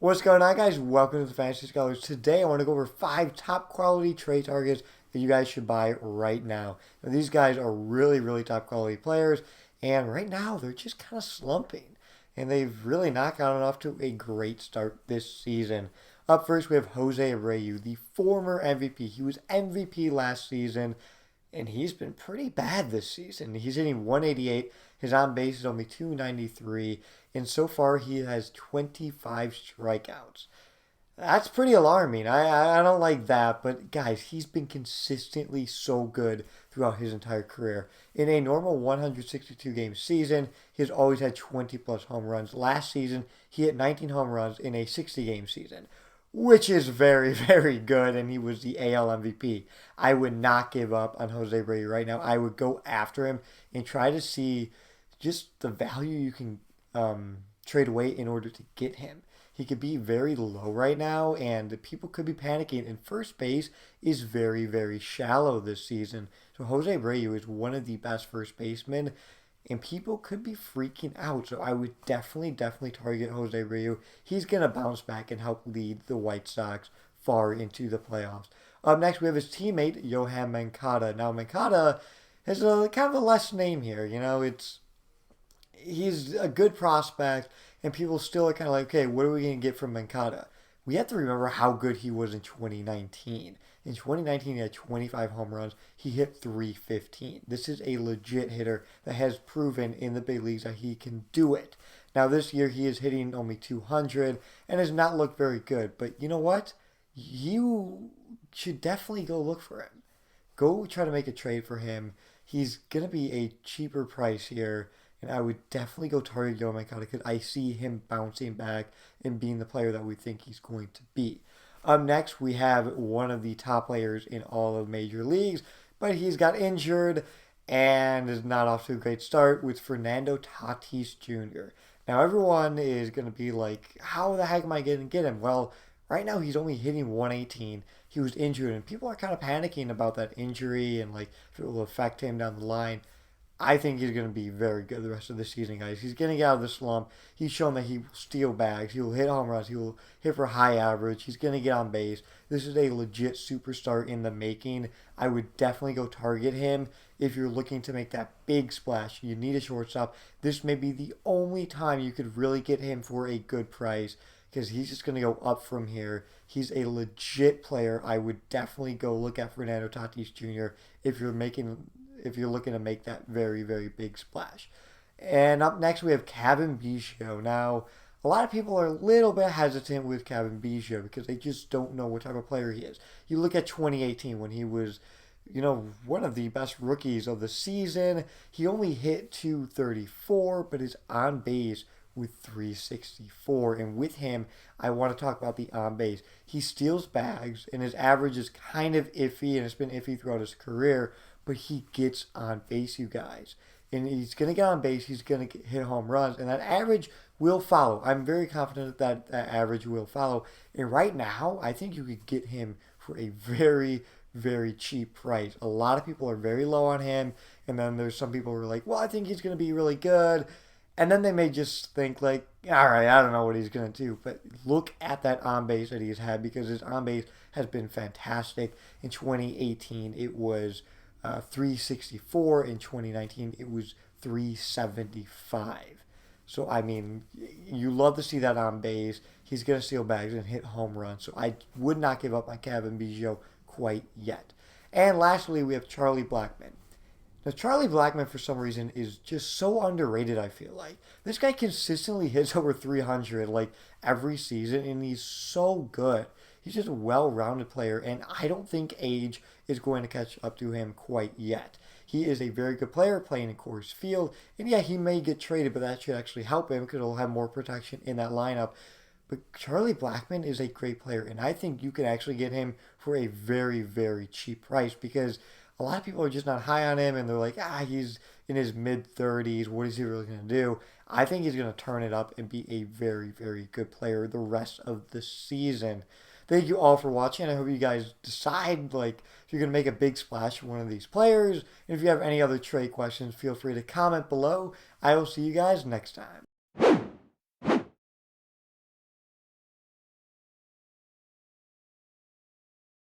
What's going on, guys? Welcome to the Fantasy Scholars. Today, I want to go over 5 top quality trade targets that you guys should buy right now. Now, these guys are really top quality players, and right now they're just kind of slumping, and they've really not gotten off to a great start this season. Up first, we have Jose Abreu, the former MVP. He was MVP last season, and he's been pretty bad this season. He's hitting 188. His on base is only 293, and so far he has 25 strikeouts. That's pretty alarming. I don't like that, but guys, he's been consistently so good throughout his entire career. In a normal 162 game season, he's always had 20 plus home runs. Last season, he hit 19 home runs in a 60 game season, which is very good, and he was the AL MVP. I would not give up on Jose Abreu right now. I would go after him and try to see just the value you can trade away in order to get him. He could be very low right now, and people could be panicking. And first base is very shallow this season. So Jose Abreu is one of the best first basemen, and people could be freaking out. So I would definitely target Jose Abreu. He's going to bounce back and help lead the White Sox far into the playoffs. Up next, we have his teammate, Yoan Moncada. Now, Moncada has a kind of a less name here. He's a good prospect, and people still are kind of like, okay, what are we going to get from Moncada? We have to remember how good he was in 2019. In 2019, he had 25 home runs. He hit 315. This is a legit hitter that has proven in the big leagues that he can do it. Now, this year, he is hitting only 200 and has not looked very good. But you know what? You should definitely go look for him. Go try to make a trade for him. He's going to be a cheaper price here. And I would definitely go target Yoan Moncada because I see him bouncing back and being the player that we think he's going to be. Up next, we have one of the top players in all of major leagues, but he's got injured and is not off to a great start with Fernando Tatis Jr. Now, everyone is going to be like, how the heck am I going to get him? Well, right now he's only hitting 118. He was injured, and people are kind of panicking about that injury and like if it will affect him down the line. I think he's going to be very good the rest of the season, guys. He's going to get out of the slump. He's shown that he will steal bags. He will hit home runs. He will hit for high average. He's going to get on base. This is a legit superstar in the making. I would definitely go target him if you're looking to make that big splash. You need a shortstop. This may be the only time you could really get him for a good price because he's just going to go up from here. He's a legit player. I would definitely go look at Fernando Tatis Jr. if you're looking to make that very big splash. And up next, we have Bichette. Now, a lot of people are a little bit hesitant with Bichette because they just don't know what type of player he is. You look at 2018 when he was, one of the best rookies of the season. He only hit 234, but is on base with 364. And with him, I want to talk about the on base. He steals bags, and his average is kind of iffy, and it's been iffy throughout his career, but he gets on base, you guys. And he's going to get on base. He's going to hit home runs. And that average will follow. I'm very confident that that average will follow. And right now, I think you could get him for a very cheap price. A lot of people are very low on him. And then there's some people who are like, well, I think he's going to be really good. And then they may just think like, all right, I don't know what he's going to do. But look at that on base that he's had because his on base has been fantastic. In 2018, it was 364. In 2019, it was 375. So, I mean, you love to see that on base. He's going to steal bags and hit home runs. So, I would not give up on Bichette quite yet. And lastly, we have Charlie Blackmon. Now, Charlie Blackmon, for some reason, is just so underrated, I feel like. This guy consistently hits over 300, like, every season, and he's so good. He's just a well-rounded player, and I don't think age is going to catch up to him quite yet. He is a very good player playing in Coors Field, and yeah, he may get traded, but that should actually help him because he'll have more protection in that lineup. But Charlie Blackmon is a great player, and I think you can actually get him for a very cheap price because a lot of people are just not high on him, and they're like, he's in his mid-30s. What is he really going to do? I think he's going to turn it up and be a very good player the rest of the season. Thank you all for watching. I hope you guys decide like if you're going to make a big splash for one of these players. And if you have any other trade questions, feel free to comment below. I will see you guys next time.